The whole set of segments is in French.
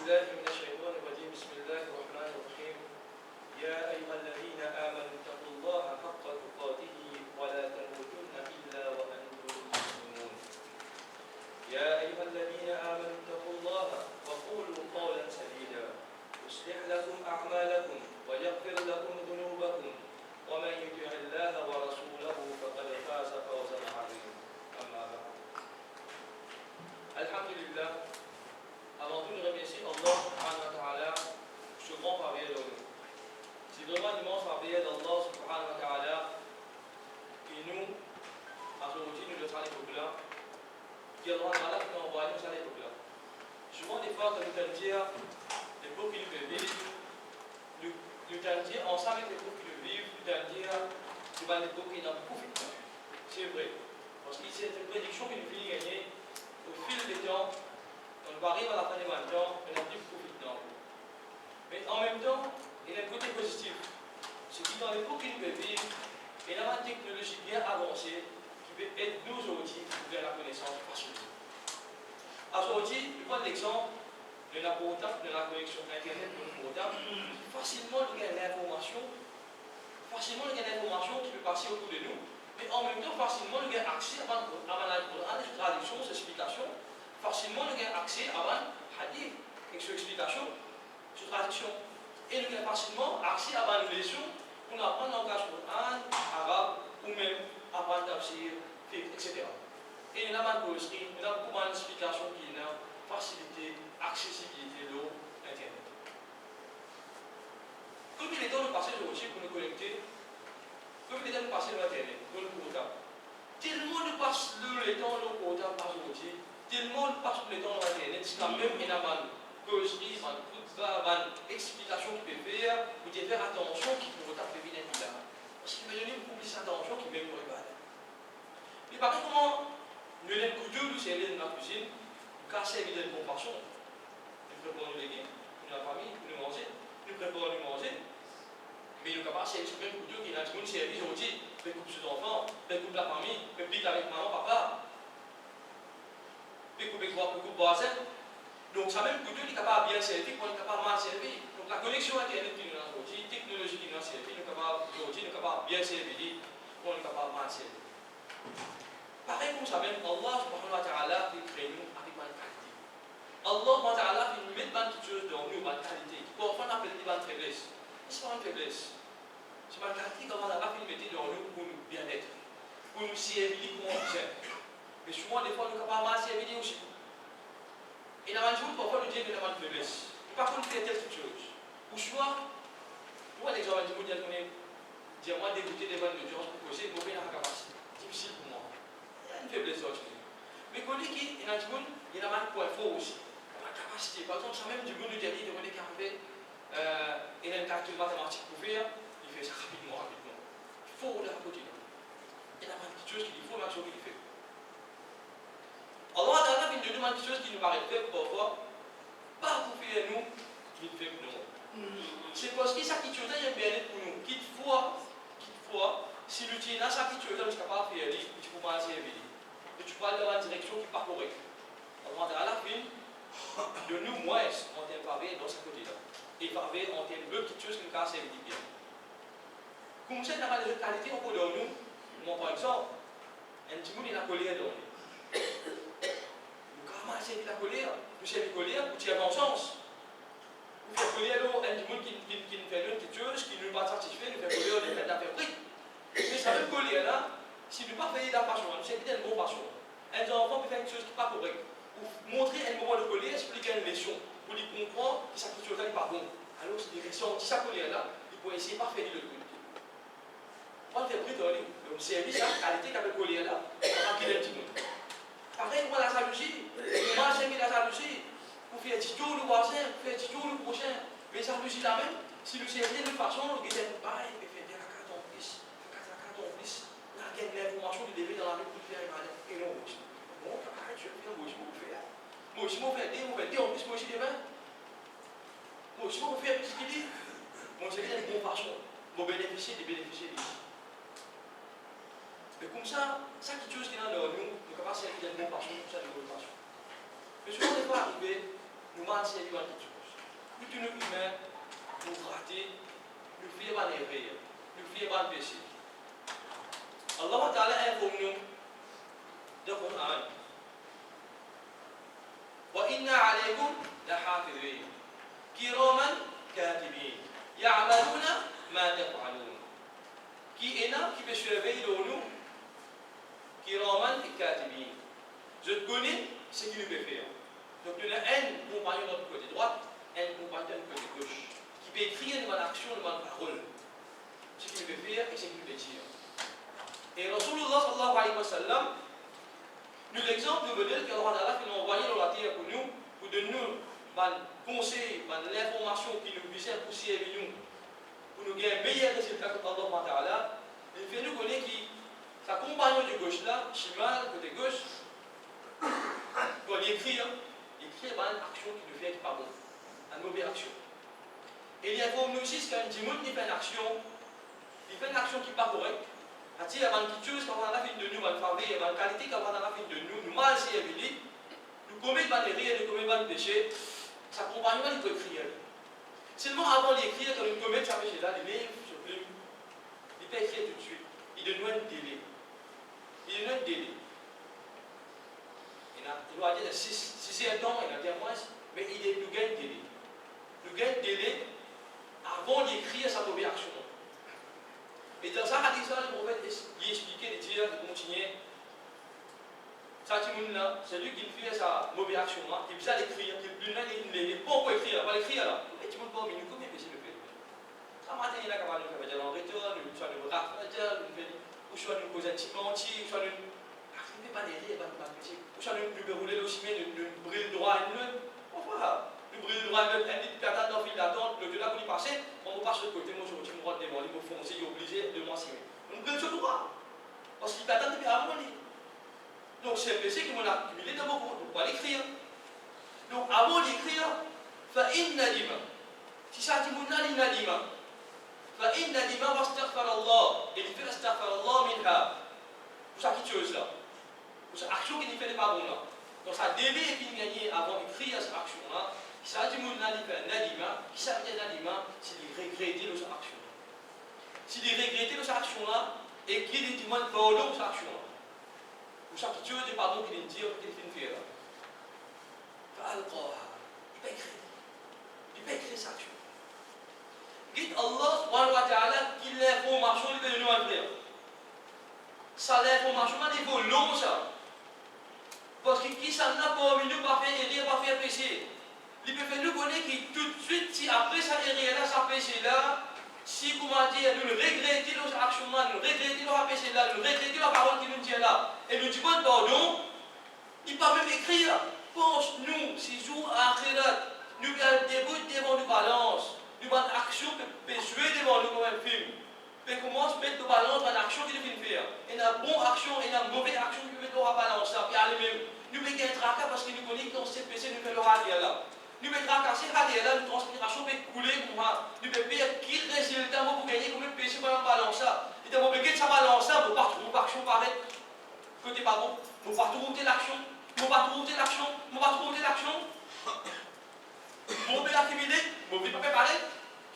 بالله من الشيطان الرجيم بسم الله الرحمن الرحيم يا أيها الذين آمنوا اتقوا الله حق تقاته ولا تموتن إلا وأنتم مسلمون يا أيها الذين آمنوا اتقوا الله وقولوا قولا سديدا يصلح لكم أعمالكم ويغفر لكم ذنوبكم ومن يطع الله ورسوله فقد فاز فوزا عظيما أما بعد الحمد لله. Avant tout, nous remercions Allah subhanahu wa ta'ala pour ce grand faveur de nous. C'est vraiment un immense faveur d'Allah subhanahu wa ta'ala qui nous, à ce moment-ci, nous le salé pour là, qui Allah ta'ala qui nous envoie nous salé pour là. Souvent, des fois, quand nous t'en dire, les pauvres qui nous fait vivre, nous t'en dire, ensemble avec les pauvres qui nous vivent, nous t'en dire, c'est pas les pauvres qui n'en profitent. C'est vrai. Parce que c'est une prédiction qui nous fait gagner au fil des temps. On arrive à la fin des 20 ans, on a plus profitant. Mais en même temps, il y a un côté positif. C'est que dans l'époque qui nous peut vivre, il y a une technologie bien avancée qui peut aider nous aujourd'hui vers la connaissance facilement. Aujourd'hui, je prends l'exemple de la connexion Internet de notre portable. Facilement, il y a l'information. Facilement, il y a l'information qui peut passer autour de nous. Mais en même temps, facilement, il y a accès à la traduction, aux explications. Facilement, nous avons accès à un hadith, avec son explication, sur traduction. Et nous avons facilement accès à une leçon pour apprendre le langage Coran, arabe, ou même apprendre tafsir, fiqh, etc. Et nous avons une nous avons une explication qui est une facilité, accessibilité de l'Internet. Comme il est temps de passer aujourd'hui pour nous connecter, comme il est temps de passer sur l'Internet, pour nous portable. Tellement nous passe le temps de portable aujourd'hui. Tellement de passe le temps dans Internet, c'est quand même une causerie, une explication qui peut faire, ou de faire attention qui peut vous taper bien là. Parce qu'il veut donner beaucoup plus attention qui même pour regarder. Mais par contre, comment nous avons couteau, nous servons dans la cuisine, nous cassons évidemment de bonne façon. Nous préparons les légumes, nous la famille, nous manger, nous préparons nous manger. Mais nous sommes capables de servir ce même couteau qui est dans le service aujourd'hui, nous coupe ses enfants, nous coupe la famille, nous pique avec maman, papa. Beaucoup voisins. Donc, ça même couteau est capable de bien servir, pour être capable de mal servir. Donc, la connexion Internet qui nous a aujourd'hui, la technologie qui nous a servi, nous sommes capables de bien servir, pour être capable de mal servir. Pareil comme ça même, Allah subhanahu wa ta'ala qui crée nous avec une qualité. Allah subhanahu wa ta'ala qui nous met une chose dans nous, une qualité. Parfois, on appelle une faiblesse. Ce n'est pas une faiblesse. C'est une qualité qu'Allah a fait mettre dans nous pour nous bien-être, pour nous servir comme on dit. Mais souvent, des fois, nous sommes capables de servir aussi. Et dans un jour, parfois, nous disons que nous avons une faiblesse. Nous ne pouvons pas faire telle chose. Ou soit, nous avons l'exemple du mondial qu'on est, moi, dégoûté des bonnes audiences pour poser, mais on a la capacité. C'est difficile pour moi. Il y a une faiblesse aujourd'hui. Mais qu'on dit qu'il y a un jour, il y a un point fort aussi. La capacité. Par exemple, ça même du monde nous dit, il y a un calcul mathématique pour faire, il fait ça rapidement. Il faut la côté. Il y a une petite chose qu'il faut, mais il fait. Allah Ta'ala vient de nous demander quelque chose qui nous paraît faible parfois, pas pour faire nous, qui fait pour nous. C'est parce que ça qui chose est bien pour nous. Quitte fois, si nous disons ça qui chose, nous sommes capables de faire, tu peux pas servir. Et tu peux aller dans la direction qui n'est pas correcte. Allah Ta'ala vient de nous moins en termes de faveur dans ce côté-là. Et faveur en termes de petites choses qui nous cassent servir bien. Comme ça, dans les autres qualités, on peut dans nous, par exemple, un petit monde il a colère dans nous. Comment c'est la colère? Vous savez la colère, vous tirez bon sens. Vous faites colère, un petit monde qui nous fait une petite chose, qui ne nous pas satisfait, nous fait colère, nous fait d'affaires pris. Mais ça veut colère là, si nous ne pas faire la passion, nous savons une bonne passion. Un enfant peut faire une chose qui n'est pas correcte. Vous montrer un moment de colère, expliquer une leçon, pour lui comprendre que cette chose là n'est pas bon. Alors, si il senti sa colère là, il peut essayer de ne pas faire de l'autre. On fait pris dans lui. Donc, service à la qualité qu'avec colère là, on a un petit monde. Pareil, moi, la jalousie, moi, j'ai mis la jalousie pour faire du tout le voisin, pour faire du tout le prochain. Mais la jalousie là même, si nous savons de façon, il est pareil, il fait des racats en plus, il y a une information de lever dans la rue pour faire et non, bon, arrête, je vais faire, moi aussi, je vais faire. Moi aussi, je vais faire, en plus, moi aussi, demain. Moi aussi, je vais faire ce qu'il dit. Moi, c'est une bonne façon, je vais bénéficier de bénéficier de lui. Mais comme ça qui chose qui est dans nous, nous ne pouvons pas servir de bonne façon, comme ça de bonne façon. Mais souvent, on n'est pas arrivé, nous m'en servir en quelque chose. nous tous nous humains, nous rater, nous faire pas erreur, nous faire pas péché. Allah Ta'ala informe nous de Coran. وإن عليكم لحافظين كراما كاتبين يعملون ما تفعلون qui est là, qui peut surveiller nous, kiraman et katibin. Je connais ce qu'il peut faire. Donc il y a un compagnon de notre côté droit, un compagnon de notre côté gauche, qui peut écrire de ma action, de ma parole, ce qu'il peut faire et ce qu'il peut dire. Et Rasulullah sallallahu alayhi wa sallam, nous l'exemple de modèle qu'Allah fait envoyer dans la terre pour nous, pour donner nous conseils, l'information qui nous puisse pousser avec nous, pour nous gagner un meilleur résultat que Allah Ta'ala. Il fait nous connaître qui, sa compagnon de gauche là, Shimal, côté gauche, pour l'écrire, écrire une action qui nous fait pas bon, une mauvaise action. Et il informe nous aussi qu'un dimoun qui fait une action qui n'est pas correcte. Il y a quelque chose qu'on a fait de nous, une faveur, une qualité qu'on a fait de nous, nous mal si évident, nous commettons des erreurs, nous commettons des péchés, sa compagnon il peut écrire. Seulement avant d'écrire, quand nous commettons ce péché-là, les livres, je plume, il peut écrire tout de suite. Il donne un délai. Il donne un délai. Il doit dire si c'est un temps, il y a moins, mais il nous gagne un délai. Nous gagne un délai avant d'écrire sa mauvaise action. Et dans ça, le prophète il expliquait, de dire, de continuer. Ça, c'est lui qui fait sa mauvaise action, qui vient d'écrire, qui ne peut pas écrire, il va l'écrire là. Mais tu ne peux pas, mais nous, combien de le faire? Ça m'a dit, il y a capable de faire en retour, soit de rattraper, ou soit de causer un petit menti, soit de. Arrivez pas derrière, ou soit de rouler le chemin, de brûler le droit à une. Enfin, de brûler le droit à une, il peut attendre dans le fil d'attente, le là pour y passer, on va passer de côté, moi je retire mon droit de devant, il me foncer, il est obligé de m'enseigner. On brûle le droit, parce qu'il peut attendre depuis avant lui. Donc c'est un péché que l'on a accumulé dans mon compte, on va l'écrire. Donc avant d'écrire, فإن ندم. Si ça dit mon ali nadima. فإن ندم واستغفر الله. Et il fait استغفر الله منها. Pour ça quelque chose là. Pour cette action qui ne fait pas bon là. Donc ça délai qui gagné avant d'écrire cette action là. Si ça dit mon ali nadima. Qui ça veut dire nadima? C'est de regretter cette action. Si de regretter cette action là et qu'il demande pardon pour cette action là. Pour chaque chose de pardon qu'il dit qu'il fait faire là. Il peut écrire. Il peut écrire cette action. Dites Allah subhanahu wa ta'ala qu'il l'information il peut nous en faire. Ça l'information il faut long ça. Parce que qui ça n'a pas envie de pas faire erreur, pas faire péché. Il peut faire nous connaître que tout de suite, si après ça erreur là, ça péché là, si comment dire, nous regrettons nos actions là, nous regrettons nos péchés là, nous regrettons la parole qui nous dit là, et nous demandons pardon, il peut même écrire. Pense nous, si jour à akhirat, nous allons débuter devant nous balance, nous avons une action qui peut jouer devant nous comme un film. Mais comment se mettre de balance dans l'action qu'il vient faire? Il y a une bonne action et une mauvaise action qui peut mettre en balance. Puis aller-même, nous mettons un tracas parce que nous connaissons qu'on sait péché, nous faisons le radier là. Nous mettons tracasser radier là, nous transpiration peut couler comme ça. Nous pouvons payer quel résultat pour gagner comme un péché pour un balance là. Et donc, on peut gagner sa balance là, on part trouver l'action paraît. Côté pas bon, on part trouver l'action. On va trouver l'action, on va trouver l'action. On peut l'accumuler, on peut pas préparer.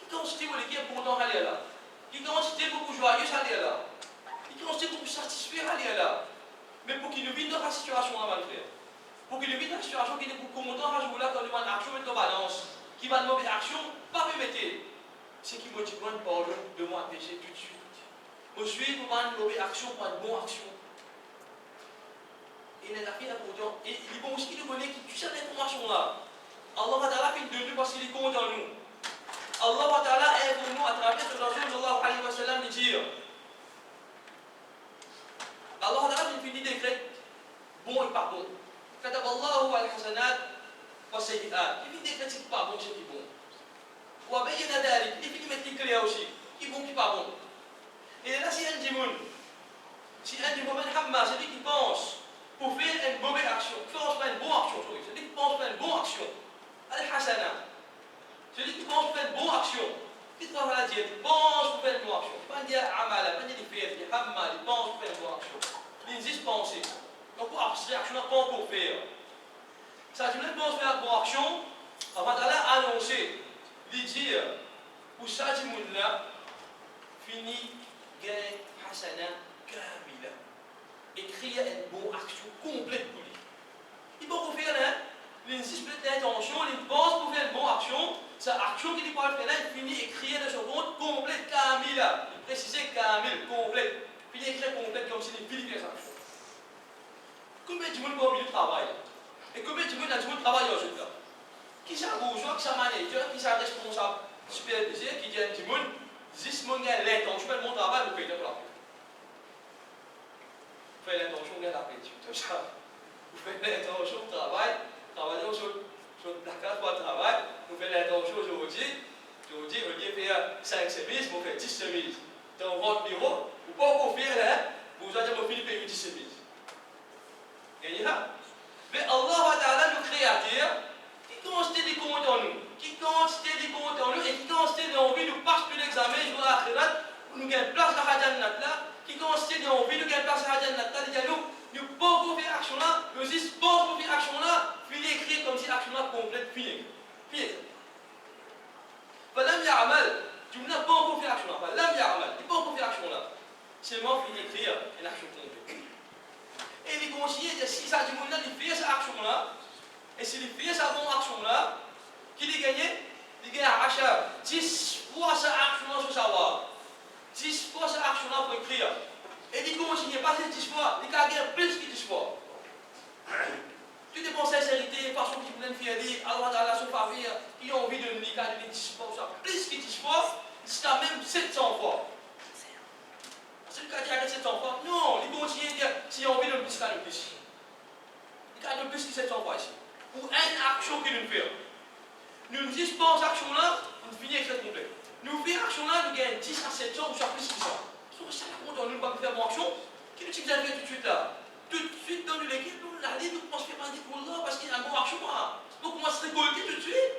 Qui constitue l'équipe qui est content d'aller là? Qui constitue pour joyeux d'aller là? Qui constitue pour satisfaire aller là? Mais pour qu'il nous vienne dans la situation là, frère. Pour qu'il nous vienne dans la situation qui est pour content à jouer là, quand nous avons une action mettre en balance, qui va de mauvaise action, pas permettre. C'est qui me dit bonne parole de moi péché tout de suite. Je suis pour une mauvaise action, pour une bonne action. Et il a fait la content. Et il est bon aussi qu'il nous connaît, qui cette information là. Allah Ta'ala fait de nous parce qu'il est content nous. Allah Ta'ala est pour nous à travers ce Rasul sallallahu alayhi wa sallam de dire. Allah Ta'ala fait une décret bon et pas bon. كتب الله الحسنات والسيئات. Il fait décret c'est pas bon, c'est qui bon. وبين ذلك. Il fait mettre clair aussi. Qui bon, qui pas bon. Et là c'est un démon. Si un démon Hamma, c'est lui qui pense pour faire une mauvaise action, pense pas une bonne action, c'est lui qui pense pas une bonne action. Al-Hasana. C'est lui qui pense faire une bonne action. Qu'est-ce qu'on va dire? Il pense pour faire une bonne action. Pas dire Amala, pas dire faire, il Hamma, il pense pour faire une bonne action. Il existe penser. Donc pour action, pas pour faire. Ça, tu ne penses faire une bonne action, Allah Ta'ala a annoncé il dit, pour ça, du monde là, fini, gain, hasana, kamila. Écrire une bonne action complète pour lui. Il peut faire là, il insiste l'intention, il pense pour faire une bonne action, sa action qu'il peut faire là, il finit écrire de son compte complète, kamila. Il précise kamil, complète. Puis il écrit complète comme s'il finit faire sa action. Combien de monde va au milieu de travail? Et combien de monde a du monde travaille aujourd'hui là? Qui est bourgeois, qui est manager, qui est responsable, superviseur, qui dit du monde, 10 monde qui a l'intention de mon travail, vous payez pour la paix. Vous faites l'intention de la paix, vous faites l'intention de travail, travaillons sur la carte pour le travail, vous faites l'intention aujourd'hui, au lieu de faire 5 semaines, vous faites 10 semaines. Dans votre bureau, vous ne pouvez pas faire là, vous allez me finir payer 10 semaines. Gagnez là? Mais Allah nous créateur, qui constate des comptes en nous, qui constate des comptes en nous et qui constate d'envie de passer l'examen sur la akhirat, nous gagnons place à Hadjanat là, qui constate d'envie de gagner place à Hadjanat là, nous pouvons faire action là, nous disons pour faire action là, puis écrire comme si l'action là complète, puis فلم يعمل tu n'as pas encore fait action là, فلم يعمل tu n'as pas encore fait action là, seulement puis écrire une action complète. Et les conseillers disent si ça du monde là, il fait cette action là, et s'il fait sa bonne action là, qu'il a gagné, il gagne à 10 fois cette action là sur savoir, 10 fois cette action là pour écrire. Et les conseillers pas 10 fois, il a gagné plus que 10 fois. Tu dépends de sincérité, façon qui plein de fierté, Allah Ta'ala son faveur, qui a envie de nous dire 10 fois, ça, plus que 10 fois, jusqu'à même 700 fois. C'est le cas de 700 fois. Non, les conseillers disent s'il a envie de plus, il a de plus. Il a de plus que 700 fois ici. Pour une action qu'il nous fait. Nous ne disons pas cette action-là, on finit avec cette complète. Nous faisons action là, nous gagnons 10 à 700 ou soit plus que ça. Sur ça, on ne peut pas faire mon action. Qui nous dit que vous avez fait tout de suite là? Tout de suite dans l'équipe, nous allons nous commencer à faire pour Allah parce qu'il y a un bon action. Donc on va se récolter tout de suite.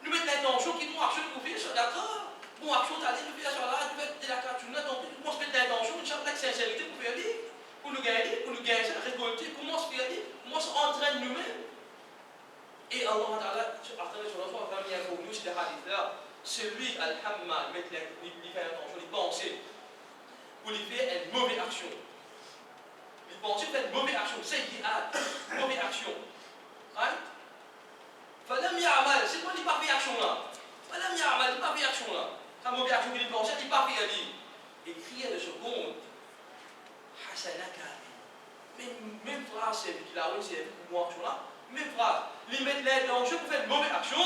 Nous mettons l'intention qui nous action pour faire ça, d'accord? Bon action, d'aller nous faire ça là, nous mettons de la carte là, donc nous commençons à mettre l'intention, une certaine sincérité pour faire dire, pour nous gagner ça, récolter, comment se faire dire, comment se entraîner nous-mêmes. Et Allah Ta'ala, à travers son enfant, il y a pour nous, c'est des hadiths là, celui, Al-Hamma, il fait attention, il pense, pour lui faire une mauvaise action. Il pense faire une mauvaise action, c'est qui a une mauvaise action. Right? Fallait mal, c'est quoi il n'a pas fait action là? Fallait mal, il n'a pas fait action là. La mauvaise action qu'il pense, il n'a pas fait aller. Écrire de seconde, Hasana Kari. Même phrase, c'est qu'il a réussi à faire une bonne action là. Même phrase, il met l'intention pour faire une mauvaise action.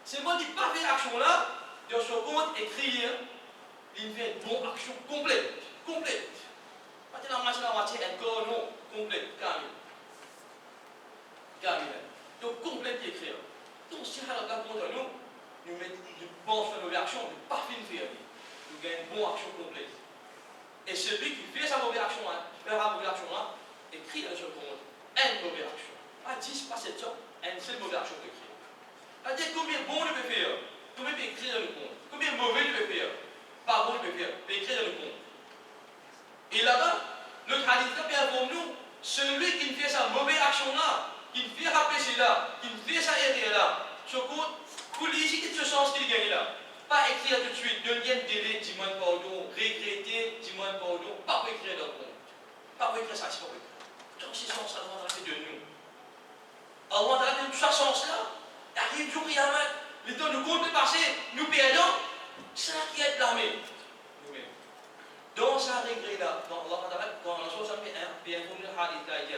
C'est moi qui n'ai pas fait action là, dans ce compte, écrire, il fait une bonne action complète. Complète. Pas de la moitié, encore non, complète, Kamil. Donc, complète écrire. Donc, si on regarde contre nous, nous pensons à nos actions, nous ne pas faire nous gagnons une bonne action complète. Et celui qui fait sa mauvaise action, qui fait sa mauvaise action, écrit dans ce compte, une mauvaise action. Pas 10, pas 700, une seule mauvaise action écrire. C'est-à-dire combien bon il peut faire, combien il peut écrire dans le compte, combien mauvais il peut faire, pas bon il peut faire, il peut écrire dans le compte. Et là-bas, notre hadith là pour nous, celui qui fait sa mauvaise action là, qui fait rappeler là, qui fait sa erreur là, ce compte, pour lui, c'est ce sens qu'il gagne là. Pas écrire tout de suite, donner un délai, dis-moi pardon, regretter, dis-moi pardon, pas pour écrire dans le compte. Pas pour écrire ça, c'est pas pour écrire. Donc c'est sens là, Allah fait de nous. Allah a donné tout ça sens là, il arrive jour Qiyamah, le temps de compte est passé, nous perdons, c'est ça qui est l'armée. Nous-mêmes. Dans sa regret là, dans Allah, dans la 61, bien pour le hadith là, il dit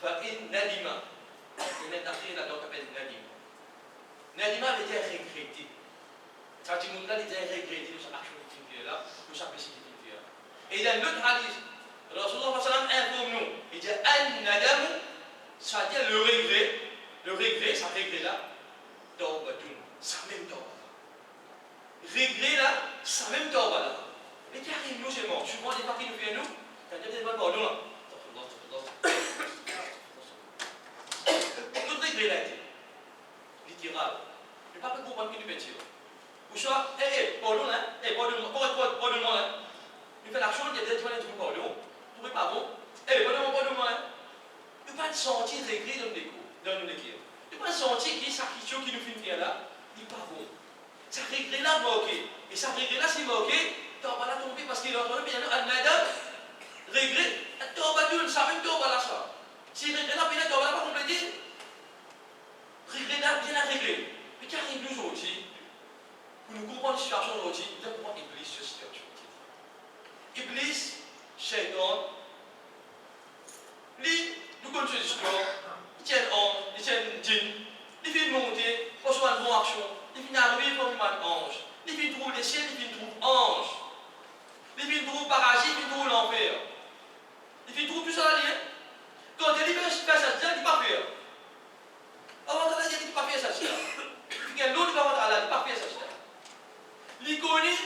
فإن ندم il est appelé là donc appelle Nadim. Nadima veut dire regretter. Ça dit mon là il dit regretter de sa action qu'il fait là, de sa péché qu'il fait là. Et dans l'autre hadith, Rasulullah sallallahu alayhi wa sallam informe nous, il dit an-nadam, ça veut dire le regret, ça regret là, tawbatun, ça même tawba. Regret là, ça même tawba là. Mais qui arrive nous seulement, souvent les parties nous fait nous, quand il y a des bonnes pardon là. Notre regret là, littéral. Je ne peux pas comprendre qui nous fait tirer. Ou soit, pardon là, pardon-moi là. Il fait l'action, il y a des gens qui trouvent pardon. Vous trouvez pas bon? Pardon-moi là. Il ne peut pas sentir regret dans le cœur. Nous pas sentir que ça qui nous fait faire là, il n'est pas bon. Ça regret là moqué. Et ça regret là c'est moqué, tu vas la tomber parce qu'il est en train de bien un madame, regret, tu vas battre une savane, tu vas la ça. Si regret là, tu vas pas compléter. Regret là, bien à regret. Mais qu'est-ce qui arrive aujourd'hui? Pour nous comprendre la situation aujourd'hui, nous devons comprendre Iblis sur cette situation. Iblis, Shaitan, lui, nous connaissons l'histoire, il tient ange, il tient djinn, il fait monter, pour soit une bonne action, il finit arriver comme un ange, il finit trouver les ciels, il finit trouver ange, il finit trouver paradis, il finit trouver l'enfer. Il finit trouver tout ça là, quand il fait ça, il ne dit pas faire. Avant d'aller, il ne dit pas faire ça. Il y a l'autre avant d'aller, il ne dit pas faire ça. Il connaît,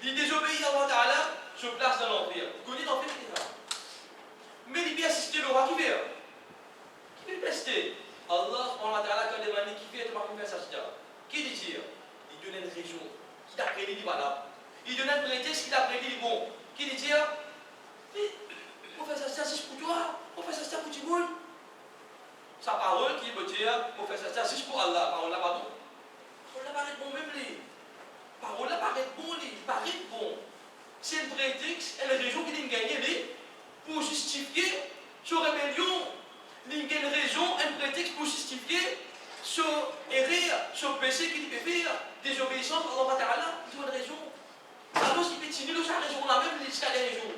il désobéit avant d'aller, se place dans l'enfer. Il connaît l'enfer qui est là. Mais il peut assister le roi qui fait. Qui peut assister? Allah, quand il demande qui fait, tu vas faire ça. Qui dit? Il donne une raison. Qui t'a prédit, il va là. Il donne un prétexte, qui t'a prédit, il est bon. Qui dit? On fait ça, c'est pour toi. On fait ça pour tout le monde. Sa parole qui veut dire, on fait ça, c'est pour Allah. Parole là, pardon. Parole là paraît bon même lui. Parole là paraît bon lui. Il paraît bon. C'est un prétexte, une raison qui dit gagner lui pour justifier sa rébellion. Il y a une raison, un prétexte pour justifier ce erreur, ce péché qu'il peut faire, désobéissance à Allah Ta'ala. Il y a une raison. Alors il peut tirer sa raison là même jusqu'à la raison.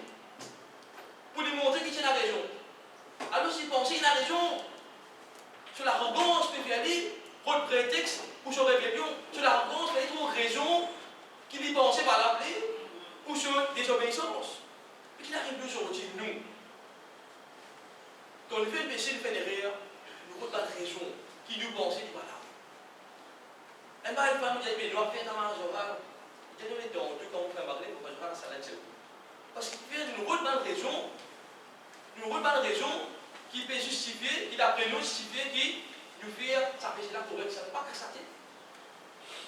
Pour lui montrer qu'il tient la raison. Alors s'il pensait qu'il a raison, sur l'arrogance, peut faire dire, pour le prétexte pour sa rébellion, sur l'arrogance, il trouve raison qu'il y pensait par l'appeler, pour sa désobéissance. Mais qu'il arrive aujourd'hui, nous, quand on fait le péché, il fait des erreurs, nous avons une raison qui nous pensait, voilà. Et bien, il va nous dire, mais nous avons fait un mariage oral, il dit, mais dans tout quand on fait un mariage, on va faire la salade, c'est vous. Parce qu'il fait une bonne raison, qui peut justifier, qui d'après nous justifier, qui nous fait sa péché là correct, ça ne pas qu'à ça.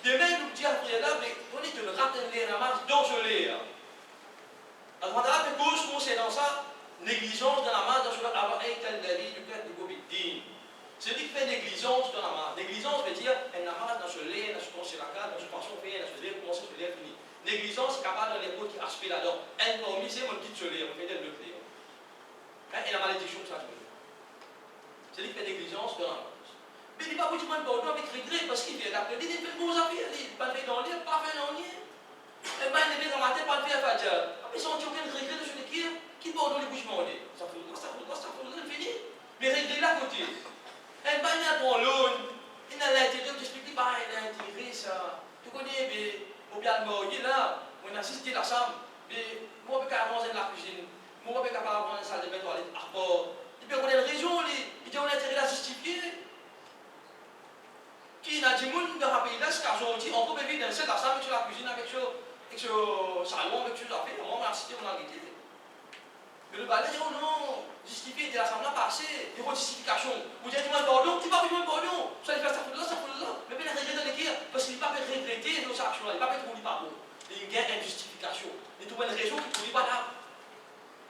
Demain, nous disons après là, mais on est de le rappeler la marche dangereuse. Alors, on a fait cause concernant ça, négligence dans la marche dangereuse avant un tel d'avis du cadre du Bobidine. Celui qui fait négligence dans la marche. Négligence veut dire, elle n'a marche dans ce lait, dans ce consilacal, dans ce poisson fait, dans ce lait, commencer ce lait fini. Négligence, c'est capable de l'épaule qui aspire là-dedans. Elle parmi, c'est mon petit soleil, on fait des deux clés. Et la malédiction, ça se fait. C'est lui qui fait négligence dans la marche. Mais il n'est pas beaucoup de pardon avec regret parce qu'il vient d'après. Il fait de bons affaires, il ne pas fait dans l'air, pas fait dans l'air. Et bien, il est dans ma tête, pas fait à Fadja. Mais sans aucun regret de ce qui pardonne les bouches mondées. Ça fait le fini. Mais regret là côté. Et bien, il a pour l'autre. Il a l'intérêt, je t'explique pas, il a intérêt ça. Tu connais, mais au bien le mort, il est là. On a assisté la chambre. Mais moi, je peux avancer dans la cuisine. Moi, je peux avancer dans la salle de bain, toilette, à bord. Il peut connaître la raison, il dit on a intérêt à justifier. Qui n'a dit moun dans le pays là, c'est qu'à aujourd'hui, on peut vivre dans cette ensemble avec la cuisine, avec ce salon, avec ce affaires, on va citer, on a guetté. Mais le balai dit oh non, justifier de l'assemblée passée, des justifications. Vous dites pardon, tu ne vas pas pardon, ça il fait ça, mais bien regretter dans les guerres, parce qu'il ne peut pas regretter nos actions, il ne peut pas trouver pardon. Il y a une justification, il trouve une raison qui ne trouve pas là.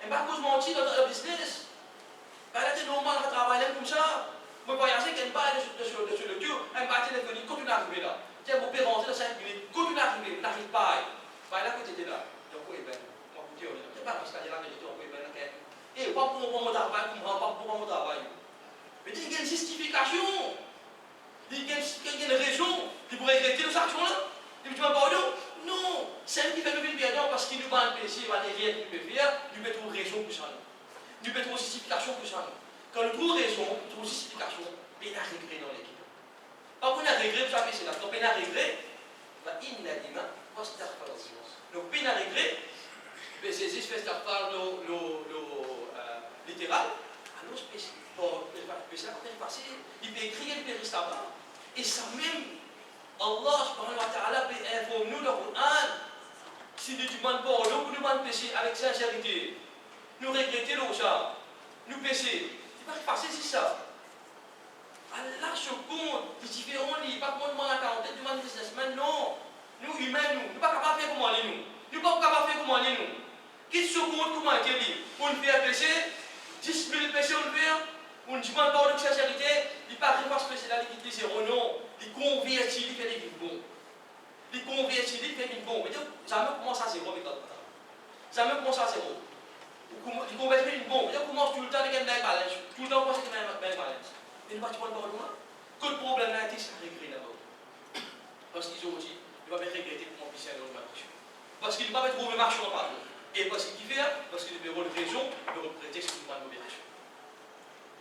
Et pas cause mentir dans le business. Là, c'est normal de travailler comme ça. Moi, voyager, qu'il y a une balle de le Dieu, un balle téléphonique, quand tu arrives là, tiens, vous pouvez rentrer dans 5 minutes, quand tu arrives, n'arrive pas. Là, quand tu étais là, donc, oui, ben, moi, vous dire, c'est pas parce qu'il y a la vérité, on peut ben, et pas pour mon travail, pas pour mon travail. Mais il y a une justification, il y a une raison, qui pourrait regretter nos actions-là. Il me dit, pardon, non, celle qui fait le bien parce qu'il nous va un péché, il va rien qu'il peut faire, il peut trouver raison pour ça. Il peut trouver justification pour ça. Quand nous trouvons raison, nous trouvons justification, il y a un regret dans l'équipe. Pas qu'on a un regret, vous savez, c'est là. Donc, il y a un regret, il y a un donc, il y a un regret, c'est juste fait par littéral, alors spécial. Bon, il peut écrire, il peut rester là-bas. Et ça même, Allah subhanahu wa ta'ala peut informer nous dans le Coran. Si nous demandons pardon, nous demandons péché avec sincérité, nous regrettons ça, nous pécher. C'est pas facile, c'est ça. Allah se compte, les différents, il n'y a pas de monde à la quarantaine, demande businessman, non. Nous, humains, nous ne sommes pas capables de faire comment aller nous. Nous ne sommes pas capables de faire comment aller nous. Qui se compte comment aller nous. On fait un péché, 10 000 péchés on le fait, On ne dit pas de sincérité, il n'est pas vraiment spécial qui dit zéro, non. Il convertit, il fait des bons. Il convertit, il fait des bons. Mais jamais commence à zéro avec l'autre. Jamais commence à zéro. Il convertit une bombe. Il commence tout le temps avec un bain balance. Tout le temps, commence avec un bain balance. Mais il ne va pas parler de moi. Que le problème là, c'est regret d'abord. Parce qu'ils ont aussi, il va pas regretter pour mon fils et l'autre marché. Parce qu'il ne va pas trouver marché en parlant. Et parce qu'il fait, parce qu'il veut une raison, il veut prétexte pour une mauvaise raison.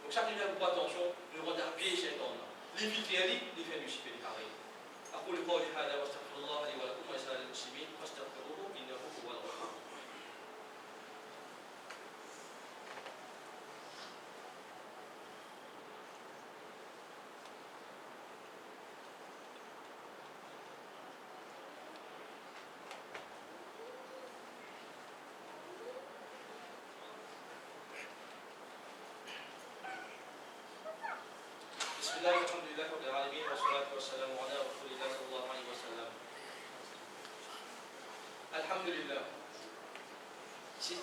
Donc ça, il faut attention, nous devons appuyer chez l'homme. Les filtres, les faits du cycle carré. أقول قولي هذا واستغفر الله لي ولكم ولسائر المسلمين فاستغفروه إنه هو الغفور. بسم الله الحمد لله رب العالمين والصلاة والسلام على رسول الله صلى الله عليه وسلم. Alhamdulillah. Si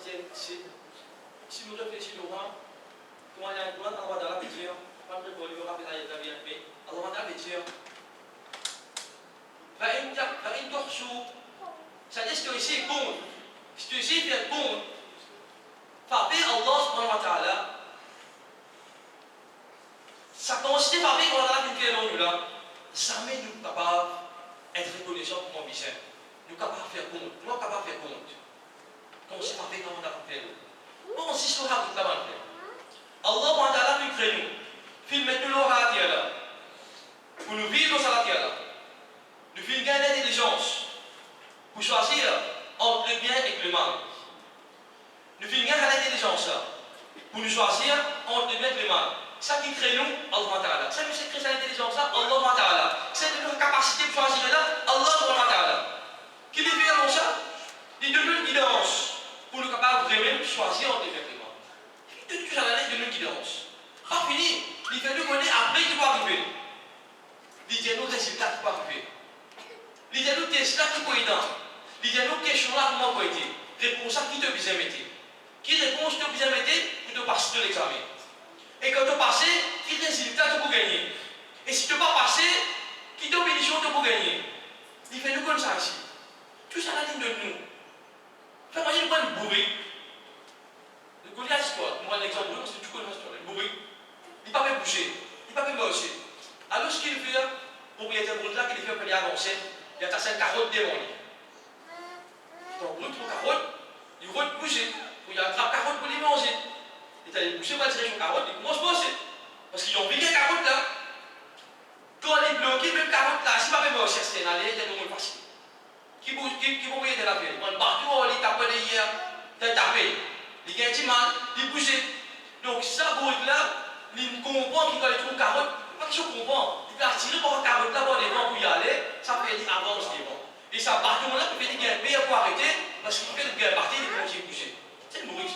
nous réfléchissons loin, comment il y a un plan, Allah va dire, quand le volume rapide à l'État, Allah va dire, فإن تحسوا, c'est-à-dire que ici est bon, si tu ici est bon, frapper Allah subhanahu wa ta'ala, ça consiste à faire Allah qui est dans nous là, jamais nous sommes capables d'être reconnaissants pour mon visage. Nous sommes capables de faire compte. Nous sommes capables de faire compte. Quand on sait pas faire comment on a fait. Bon, si je suis rapide, comment on fait. Allah wa ta'ala nous crée nous. Film met nous à la terre. Pour nous vivre dans la terre. Nous films gagner l'intelligence. Pour choisir entre le bien et le mal. Nous films gagner l'intelligence. Pour nous choisir entre le bien et le mal. Ça qui crée nous, Allah wa ta'ala. Ça qui crée l'intelligence, Allah wa ta'ala. C'est notre capacité de choisir là, Allah wa ta'ala. Qui est fait avant ça, il donne une guidance pour nous capables vraiment choisir entre les vêtements. Il donne une guidance. Pas fini, il fait nous connaître après qui va arriver. Il dit nous résultats qui vont arriver. Il dit nous tests là qui vont être. Il dit nous questions là comment vont être. Réponse à qui te besoin mettre. Qui réponse te besoin mettre pour te passer de l'examen. Et quand tu passes, qui résultat tu peux gagner. Et si tu n'as pas passé, qui te bénédiction tu peux gagner. Il fait nous comme ça ici. Tout ça la ligne de nous. Fais-moi une bonne bourrée. Vous connaissez l'histoire. Moi, l'exemple, parce que tu connais l'histoire. Le bourrée. Il ne peut pas bouger. Il ne peut pas marcher. Alors, ce qu'il fait, pour qu'il y ait un brûle là, qu'il fait pour aller avancer, il a tassé une carotte démoniaque. Donc, brûle pour carotte, il va bouger. Il attrape carotte pour les manger. Il est bouger pour la direction carotte, il commence à bosser. Parce qu'ils ont pris la carotte là. Quand elle est bloquée, même carotte là, si pas même marcher, c'est une allée, il y a des moments faciles. Qui vont payer de la paix. On partout, il tape hier, il tape. Il y a un petit mal, il bouge. Donc, ça, pour là, il comprend qu'il doit aller trouver une carotte. Pas qu'il comprend. Il peut attirer pour une carotte là, pour les vents pour y aller. Ça fait dire avance les vents. Et ça, partout là, il fait des gains meilleurs pour arrêter. Parce qu'il fait des gains partir, il continue de bouger. C'est une mourir.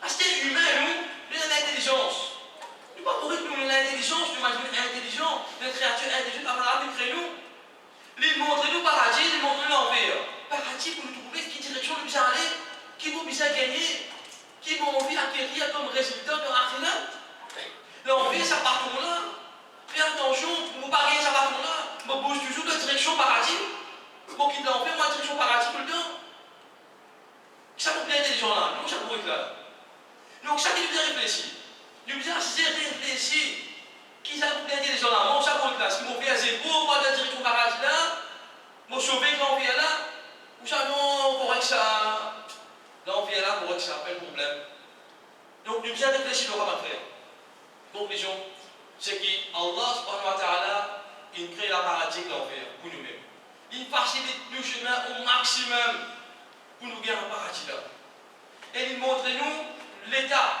Ah, c'est humain, nous avons l'intelligence. Nous ne pouvons pas mourir pour l'intelligence, nous imaginons intelligent, une créature intelligente, avant de créer nous. Il montre nous paradis, il montre nous l'envers. Paradis pour nous trouver qui direction nous allons aller, qui vous bien gagner, qui vont envie d'acquérir comme résultat de l'Akhirah. L'envers, ça part pour là. Fais attention, vous pas gagner ça part pour là. Je bouge toujours de direction paradis. Pour qu'il l'envers, moi direction paradis tout le temps. Ça vous plaît intelligent là, nous ça vous être là. Donc ça qui nous a réfléchi. Nous avons assez réfléchi. Qui ça vous plaît intelligent là, moi ça vous être là. Ce qu'ils m'ont fait à zéro, moi de direction paradis là. Mon sauvé l'envers là, ou ça non, correct ça. L'envers là, correct ça, pas de problème. Donc nous bien réfléchir le roi frère. Conclusion, c'est qu'Allah subhanahu wa ta'ala, il crée la paradis de l'envers pour nous-mêmes. Il facilite le chemin au maximum pour nous gagner un paradis là. Et il montre nous l'état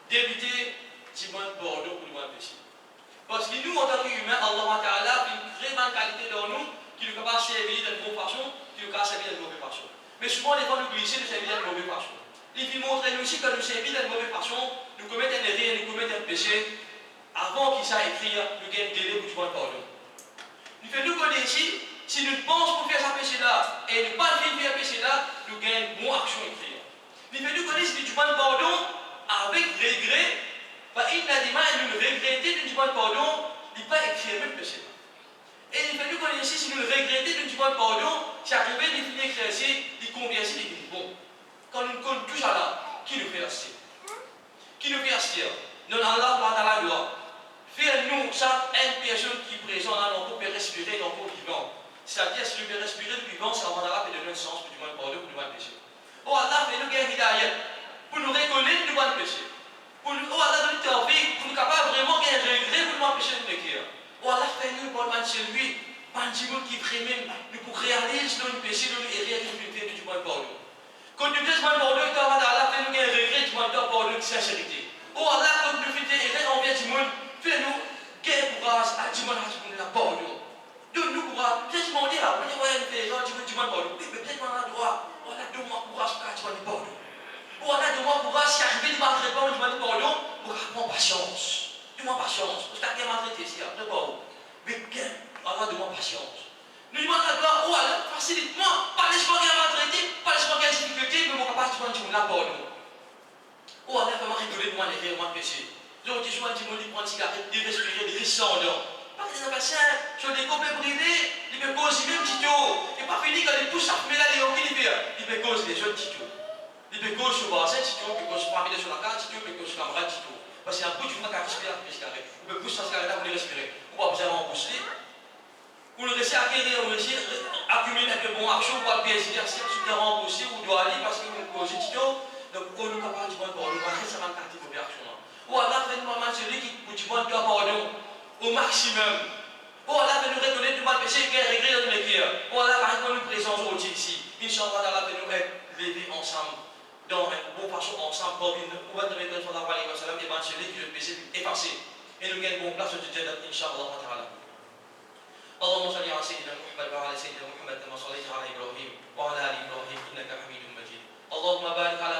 d'éviter du moins de Bordeaux pour nous empêcher. Parce que nous, en tant qu'humains, Allah ta'ala a une très bonne qualité dans nous qui nous capable de servir d'une bonne façon, qui nous capable de servir d'une mauvaise façon. Mais souvent, les fois, nous glissons, nous servir d'une mauvaise façon. Il montre nous aussi que nous servir d'une mauvaise façon, nous commettons un erreur, nous commettons un péché. Avant qu'il s'aille écrire, nous gagnons un délai pour du bon pardon. Nous faisons nous connaître ici, si nous pensons pour faire ce péché-là et ne pas faire ce péché-là, nous gagnons une bonne action écrire. Nous faisons nous connaître si du bon pardon avec regret, nadima et nous regretter d'une demande pardon, il n'est pas écrit même péché. Et il fait nous connaître si nous regretter d'une demande pardon, c'est arrivé de finir écrire ici, il convient ici, il dit bon. Quand nous touche à là, qui nous fait acheter? Qui nous fait acheter? Non, Allah va la loi. Faire-nous chaque personne qui est présente là, on peut respirer dans le vivant. C'est-à-dire, si nous pouvons respirer le vivant, c'est Allah qui donne un sens pour du mal pardon, pour du mal péché. Oh Allah fait nous gagner d'ayet, pour nous reconnaître du mal péché. Pour nous, oh Allah donne ta vie, pour nous capables vraiment gagner regret pour nous empêcher de nous. Oh Allah fait nous pour chez lui, pas un qui vraiment nous pour réaliser nos péchés, nos erreurs, nous faire du mal pardon. Quand nous faisons mal pardon, Allah fait nous gagner regret du mal pardon, c'est la charité. Oh Allah, quand nous faisons erreur envers du monde, fais-nous gagner courage à du mal la pardon. Donne-nous courage. Peut-être que je m'en dis là, peut-être que je vais faire du mal pardon. Mais peut-être qu'on a le droit. On a donne-moi courage pour du mal pardon. On a donne-moi courage si arrivé de maltraiter du mal pardon, pour avoir patience. Donne-moi patience. Parce que tu as maltraité ici, après quoi? Mais Allah, donne-moi patience. Nous demandons la gloire, oh Allah, facilite-moi. Pas laisse-moi bien maltraiter, pas laisse-moi bien difficulté, mais mon capacité de mal pardon. Oh Allah, fais-moi rigoler de moi les rires, moi péché. Donc, tu joues un petit mot, tu prends une cigarette, tu respirer, tu risques pas des impatients, sur des copains privés, il peut causer même Tito. Et pas fini quand il pousse à fumer là, il peut causer des jeunes Tito. Il peut causer sur voisin Tito, il peut causer sur famille sur la carte Tito, il peut causer sur camarade Tito. Parce qu'il y a un coup, tu vois qu'à respirer la cigarette. Il peut pousser la cigarette pour les respirer. On va besoin d'emboucher. Pour le réussir à acquérir, on réussit à accumuler un peu bon action, pour le plaisir, si tu te rembourser ou doit aller parce qu'il peut causer Tito. Donc, on nous capable de prendre pardon, on va rester dans le quartier de l'action. Ou Allah fait une maman, celui qui peut prendre pardon au maximum. Oh Allah fait nous reconnaître du mal péché et régler dans nos cœurs. Oh Allah par exemple nous présents aujourd'hui ici. Inch'Allah Allah fait nous lever ensemble dans un bon façon ensemble pour une nouvelle de sallallahu alayhi wa sallam et mentionner que le péché est effacé. Et nous gagnons bon place de Jannah Inch'Allah ta'ala. اللهم صل على سيدنا محمد وعلى سيدنا محمد كما صليت على ابراهيم وعلى ال ابراهيم انك حميد مجيد اللهم بارك على